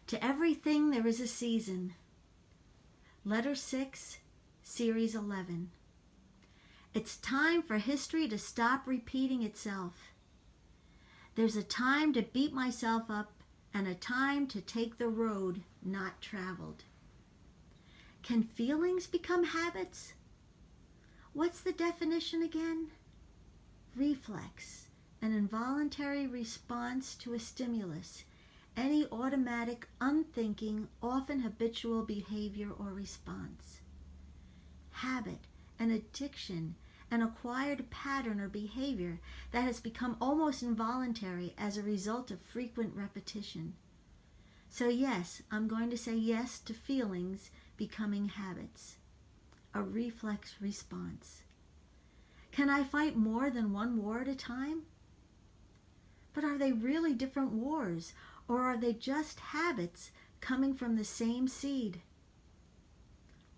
To everything there is a season. Letter 6, Series 11. It's time for history to stop repeating itself. There's a time to beat myself up and a time to take the road not traveled. Can feelings become habits? What's the definition again? Reflex, an involuntary response to a stimulus. Any automatic, unthinking, often habitual behavior or response. Habit, an addiction, an acquired pattern or behavior that has become almost involuntary as a result of frequent repetition. So yes, I'm going to say yes to feelings becoming habits. A reflex response. Can I fight more than one war at a time? But are they really different wars? Or are they just habits coming from the same seed?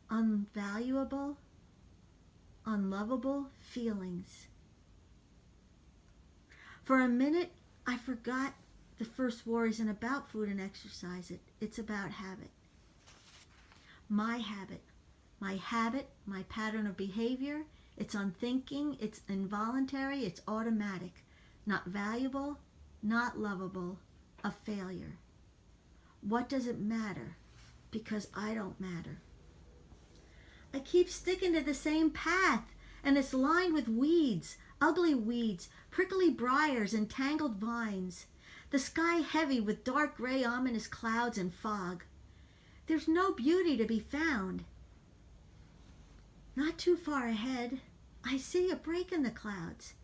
Unvaluable, unlovable feelings. For a minute, I forgot the first war isn't about food and exercise. It's about habit. My habit, my pattern of behavior. It's unthinking, it's involuntary, it's automatic. Not valuable, not lovable. A failure. What does it matter? Because I don't matter. I keep sticking to the same path, and it's lined with weeds, ugly weeds, prickly briars, and tangled vines. The sky heavy with dark gray ominous clouds and fog. There's no beauty to be found. Not too far ahead, I see a break in the clouds.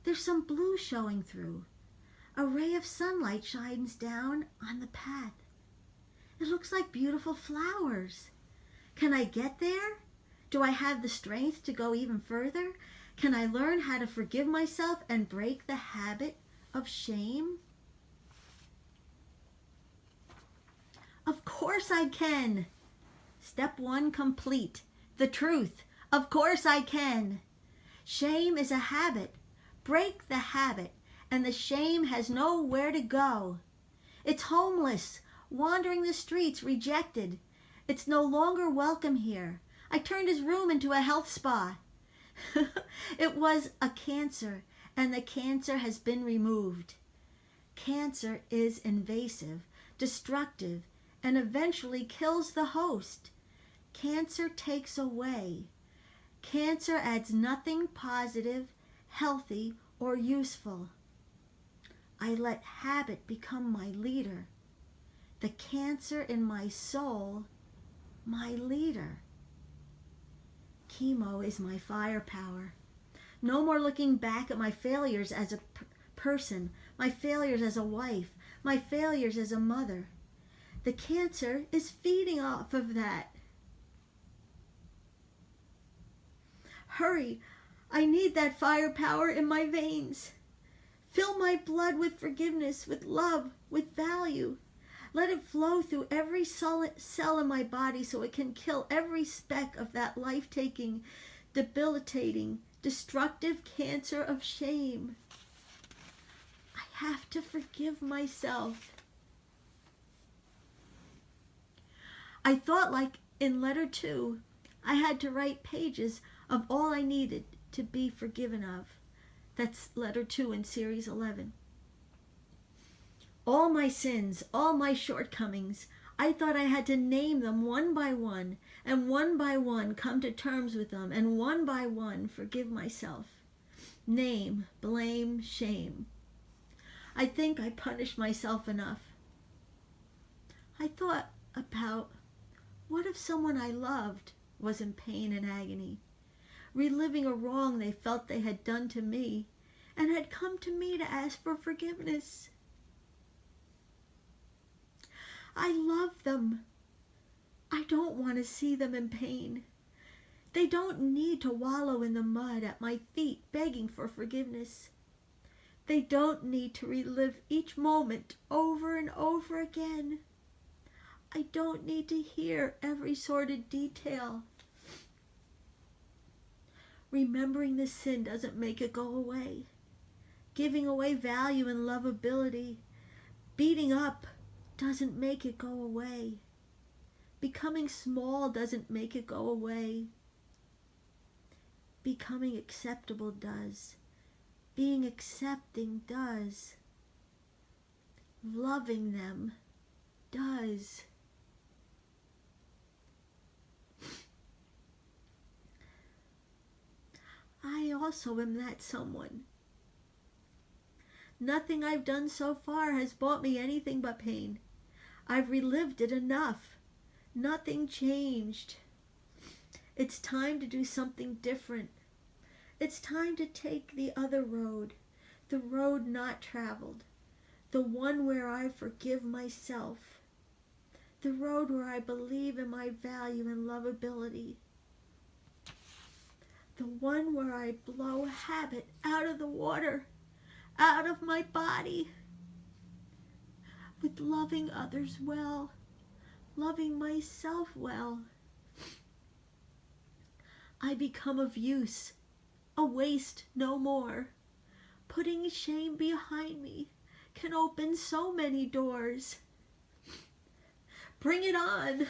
There's some blue showing through. A ray of sunlight shines down on the path. It looks like beautiful flowers. Can I get there? Do I have the strength to go even further? Can I learn how to forgive myself and break the habit of shame? Of course I can. Step 1 complete. The truth. Of course I can. Shame is a habit. Break the habit. And the shame has nowhere to go. It's homeless, wandering the streets, rejected. It's no longer welcome here. I turned his room into a health spa. It was a cancer, and the cancer has been removed. Cancer is invasive, destructive, and eventually kills the host. Cancer takes away. Cancer adds nothing positive, healthy, or useful. I let habit become my leader. The cancer in my soul, my leader. Chemo is my firepower. No more looking back at my failures as a person, my failures as a wife, my failures as a mother. The cancer is feeding off of that. Hurry, I need that firepower in my veins. Fill my blood with forgiveness, with love, with value. Let it flow through every cell in my body so it can kill every speck of that life-taking, debilitating, destructive cancer of shame. I have to forgive myself. I thought, like in letter 2, I had to write pages of all I needed to be forgiven of. That's letter 2 in series 11. All my sins, all my shortcomings, I thought I had to name them one by one, and one by one come to terms with them, and one by one forgive myself. Name, blame, shame. I think I punished myself enough. I thought about, what if someone I loved was in pain and agony, reliving a wrong they felt they had done to me, and had come to me to ask for forgiveness? I love them. I don't want to see them in pain. They don't need to wallow in the mud at my feet begging for forgiveness. They don't need to relive each moment over and over again. I don't need to hear every sordid detail. Remembering the sin doesn't make it go away. Giving away value and lovability, beating up, doesn't make it go away. Becoming small doesn't make it go away. Becoming acceptable does. Being accepting does. Loving them does. I also am that someone. Nothing I've done so far has brought me anything but pain. I've relived it enough. Nothing changed. It's time to do something different. It's time to take the other road, the road not traveled, the one where I forgive myself, the road where I believe in my value and lovability, the one where I blow habit out of the water, out of my body, with loving others well, loving myself well. I become of use, a waste no more. Putting shame behind me can open so many doors. Bring it on.